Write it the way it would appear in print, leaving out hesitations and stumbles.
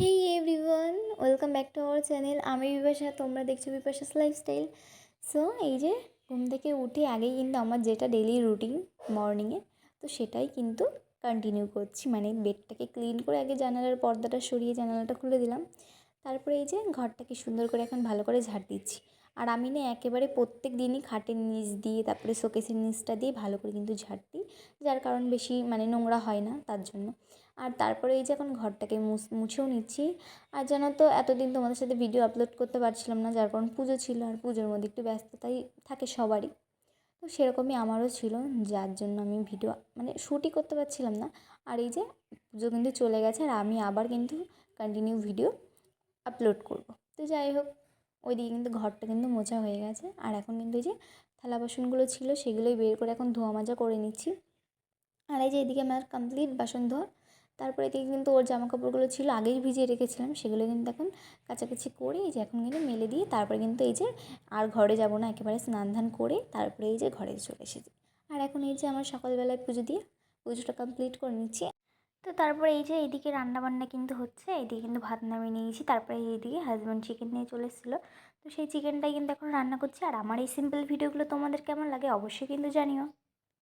Hey everyone, welcome back to our channel. আমি বিপাশা, তোমরা দেখছো বিপাশাস লাইফস্টাইল। সো এই যে ঘুম থেকে উঠে আগেই কিন্তু আমার যেটা ডেলি রুটিন মর্নিংয়ে, তো সেটাই কিন্তু কন্টিনিউ করছি। মানে বেডটাকে ক্লিন করে আগে জানালার পর্দাটা সরিয়ে জানালাটা খুলে দিলাম। তারপরে এই যে ঘরটাকে সুন্দর করে এখন ভালো করে ঝাড় দিচ্ছি। আর আমি না একেবারে প্রত্যেক দিনই খাটের নিচ দিয়ে তারপরে শোকেসের নিচটা দিয়ে ভালো করে কিন্তু ঝাড় দিই, যার কারণ বেশি মানে নোংরা হয় না তার জন্য। আর তারপরে এই যে এখন ঘরটাকে মুছেও নিচ্ছি। আর জানো তো এতদিন তোমাদের সাথে ভিডিও আপলোড করতে পারছিলাম না, যার কারণ পুজো ছিল, আর পুজোর মধ্যে একটু ব্যস্ততাই থাকে সবারই। তো সেরকমই আমারও ছিল, যার জন্য আমি ভিডিও মানে শ্যুটই করতে পারছিলাম না। আর এই যে পুজো কিন্তু চলে গেছে, আর আমি আবার কিন্তু কন্টিনিউ ভিডিও আপলোড করব। তো যাই হোক, ওইদিকে কিন্তু ঘরটা কিন্তু মোছা হয়ে গেছে। আর এখন কিন্তু এই যে থালা বাসনগুলো ছিল সেগুলোই বের করে এখন ধোয়া মাজা করে নিচ্ছি। আর এই যে এদিকে আমার কমপ্লিট বাসন ধোয়া। তারপরে এদিকে কিন্তু ওর জামা কাপড়গুলো ছিল আগেই ভিজিয়ে রেখেছিলাম, সেগুলো কিন্তু এখন কাচাকুচি করে এই যে এখন কিন্তু মেলে দিয়ে তারপরে কিন্তু এই যে আর ঘরে যাব না, একেবারে স্নান ধান করে তারপরে এই যে ঘরে চলে এসেছি। আর এখন এই যে আমার সকালবেলায় পুজো দিয়ে পুজোটা কমপ্লিট করে নিচ্ছি। তো তারপরে এই যে এইদিকে রান্নাবান্না কিন্তু হচ্ছে, এইদিকে কিন্তু ভাত নামিয়ে নিয়েছি। তারপরে এইদিকে হাজব্যান্ড চিকেন নিয়ে চলে এসেছিলো, তো সেই চিকেনটাই কিন্তু এখন রান্না করছি। আর আমার এই সিম্পল ভিডিওগুলো তোমাদের কেমন লাগে অবশ্যই কিন্তু জানিও।